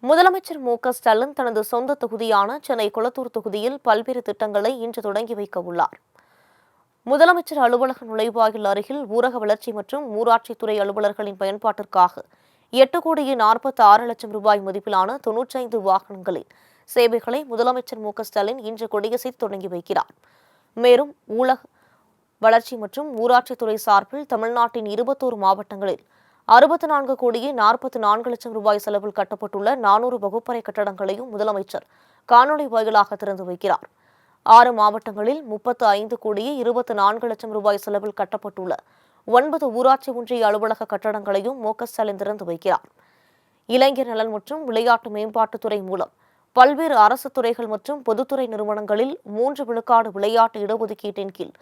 முதலமைச்சர் மு.க.ஸ்டாலின் தனது சொந்த தொகுதியான சென்னை கொளத்தூர் தொகுதியில் பல்வேறு திட்டங்களை இன்று தொடங்கி வைக்க உள்ளார். முதலமைச்சர் அலுவலக நுழைவாயில் அருகில் ஊரக வளர்ச்சி மற்றும் ஊராட்சித்துறை அலுவலர்களின் பயன்பாட்டிற்காக 8,46,00,000 ரூபாய் மதிப்பிலான 95 வாகனங்களின் சேவைகளை முதலமைச்சர் மு.க.ஸ்டாலின் இன்று கொடியசைத்து தொடங்கி வைக்கிறார். மேலும் ஊரக வளர்ச்சி மற்றும் ஊராட்சித்துறை சார்பில் தமிழ்நாட்டின் 21 மாவட்டங்களில் 64,44,00,000 ரூபாய் செலவில் கட்டப்பட்டுள்ள 400 வகுப்பறை கட்டடங்களையும் முதலமைச்சர் காணொலி வாயிலாக திறந்து வைக்கிறார். 6 மாவட்டங்களில் 35,24,00,000 ரூபாய் செலவில் கட்டப்பட்டுள்ள 9 ஊராட்சி ஒன்றிய அலுவலக கட்டடங்களையும் மு.க.ஸ்டாலின் திறந்து வைக்கிறார். இளைஞர் நலன் மற்றும் விளையாட்டு மேம்பாட்டுத்துறை மூலம் பல்வேறு அரசு துறைகள் மற்றும் பொதுத்துறை நிறுவனங்களில் 3 விழுக்காடு விளையாட்டு இடஒதுக்கீட்டின் கீழ்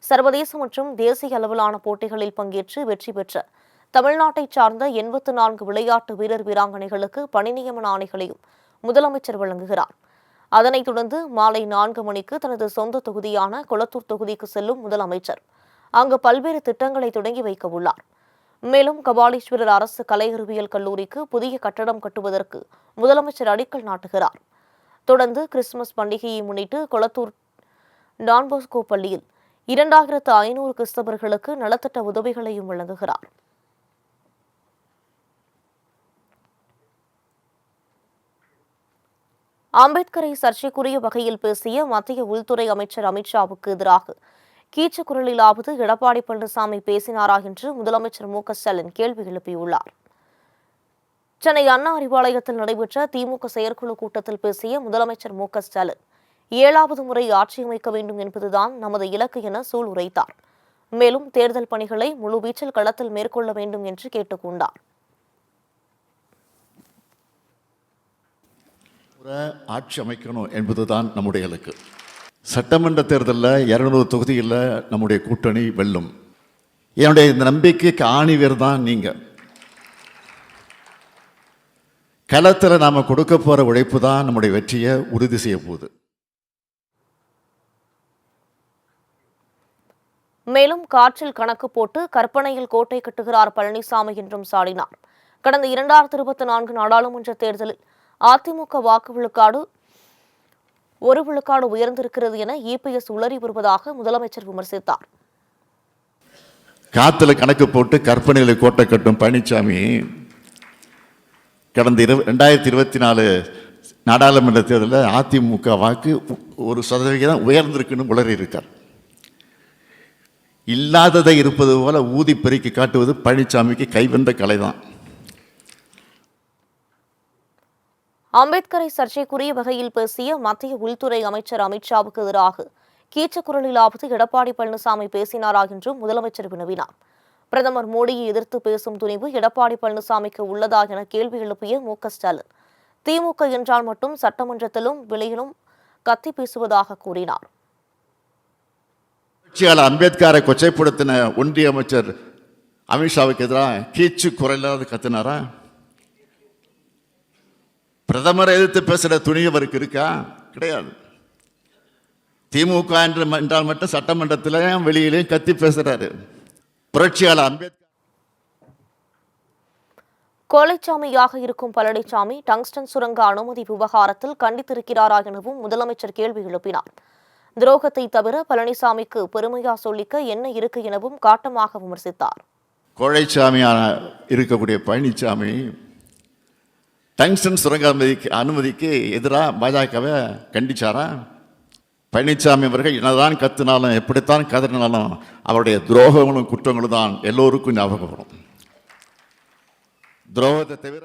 சர்வதேச மற்றும் தேசிய அளவிலான போட்டிகளில் பங்கேற்று வெற்றி பெற்ற தமிழ்நாட்டை சார்ந்த 84 விளையாட்டு வீரர் வீராங்கனைகளுக்கு பணி நியமன ஆணைகளையும் முதலமைச்சர் வழங்குகிறார். அதனைத் தொடர்ந்து மாலை 4 மணிக்கு தனது சொந்த தொகுதியான கொளத்தூர் தொகுதிக்கு செல்லும் முதலமைச்சர் அங்கு பல்வேறு திட்டங்களை தொடங்கி வைக்க உள்ளார். மேலும் கபாலீஸ்வரர் அரசு கலை அறிவியல் கல்லூரிக்கு புதிய கட்டடம் கட்டுவதற்கு முதலமைச்சர் அடிக்கல் நாட்டுகிறார். தொடர்ந்து கிறிஸ்துமஸ் பண்டிகையை முன்னிட்டு கொளத்தூர் டான்போஸ்கோ பள்ளியில் 2,500 கிறிஸ்தவர்களுக்கு நலத்திட்ட உதவிகளையும் வழங்குகிறார். அம்பேத்கரை சர்ச்சைக்குரிய வகையில் பேசிய மத்திய உள்துறை அமைச்சர் அமித்ஷாவுக்கு எதிராக கீச்சுக்குரலிலாவது எடப்பாடி பழனிசாமி பேசினாரா என்று முதலமைச்சர் மு.க.ஸ்டாலின் கேள்வி எழுப்பியுள்ளார். சென்னை அண்ணா அறிவாலயத்தில் நடைபெற்ற திமுக செயற்குழு கூட்டத்தில் பேசிய முதலமைச்சர் மு.க.ஸ்டாலின் 7வது முறை ஆட்சி அமைக்க வேண்டும் என்பதுதான் நமது இலக்கு என சூள் உரைத்தார். மேலும் தேர்தல் பணிகளை முழுவீச்சில் களத்தில் மேற்கொள்ள வேண்டும் என்று கேட்டுக் கொண்டார். ஆட்சி அமைக்கணும் என்பதுதான் நம்முடைய இலக்கு. சட்டமன்ற தேர்தலில் 200 தொகுதியில் நம்முடைய கூட்டணி வெல்லும். என்னுடைய இந்த நம்பிக்கைக்கு ஆணிவேர் தான் நீங்க. களத்தில் நாம கொடுக்க போற உழைப்பு தான் நம்முடைய வெற்றியை உறுதி செய்ய போகுது. மேலும் காற்றில் கணக்கு போட்டு கற்பனையில் கோட்டை கட்டுகிறார் பழனிசாமி என்றும் சாடினார். கடந்த 2024 நாடாளுமன்ற தேர்தலில் அதிமுக வாக்கு விழுக்காடு 1 விழுக்காடு உயர்ந்திருக்கிறது என இபிஎஸ் உளறி வருவதாக முதலமைச்சர் விமர்சித்தார். காத்துல கணக்கு போட்டு கற்பனையில கோட்டை கட்டும் பழனிசாமி கடந்த 2024 நாடாளுமன்ற தேர்தலில் அதிமுக வாக்கு 1% உயர்ந்திருக்குன்னு உளறி இருக்கார். இல்லாததை இருப்பது போல ஊதி பெருக்கி காட்டுவது பழனிசாமிக்கு கைவந்த கலைதான். அம்பேத்கரை சர்ச்சைக்குரிய வகையில் பேசிய மத்திய உள்துறை அமைச்சர் அமித்ஷாவுக்கு எதிராக கீச்சக்குரலிலாவது எடப்பாடி பழனிசாமி பேசினாரா என்றும் முதலமைச்சர் வினவினார். பிரதமர் மோடியை எதிர்த்து பேசும் துணிவு எடப்பாடி பழனிசாமிக்கு உள்ளதா என கேள்வி எழுப்பிய மு.க.ஸ்டாலின் திமுக என்றால் மட்டும் சட்டமன்றத்திலும் வெளியிலும் கத்தி பேசுவதாக கூறினார். அம்பேத்கரை கொச்சைப்படுத்தின ஒன்றிய அமைச்சர் அமித்ஷாவுக்கு எதிராக கீச்சு குரலாவது கத்தினாரா? பிரதமரை எதிர்த்து பேசுகிற துணியவருக்கு இருக்கா? கிடையாது. திமுக என்றால் மட்டும் சட்டமன்றத்திலையும் வெளியிலையும் கத்தி பேசுறாரு. புரட்சியாளர் அம்பேத்கர் கோழைச்சாமியாக இருக்கும் பழனிசாமி டங்ஸ்டன் சுரங்க அனுமதி விவகாரத்தில் கண்டித்திருக்கிறாரா எனவும் முதலமைச்சர் கேள்வி எழுப்பினார். துரோகத்தை தவிர பழனிசாமிக்கு பெருமையா சொல்லிக்க என்ன இருக்கு எனவும் காட்டமாக விமர்சித்தார். கோழைச்சாமியான இருக்கக்கூடிய பழனிசாமி டங்ஸ்டன் சுரங்க அனுமதிக்கு எதிராக பாஜகவை கண்டிச்சாரா? பழனிசாமி அவர்கள் என்னதான் கத்தினாலும் எப்படித்தான் கதறினாலும் அவருடைய துரோகங்களும் குற்றங்களும் தான் எல்லோருக்கும் ஞாபகப்படும். துரோகத்தை தவிர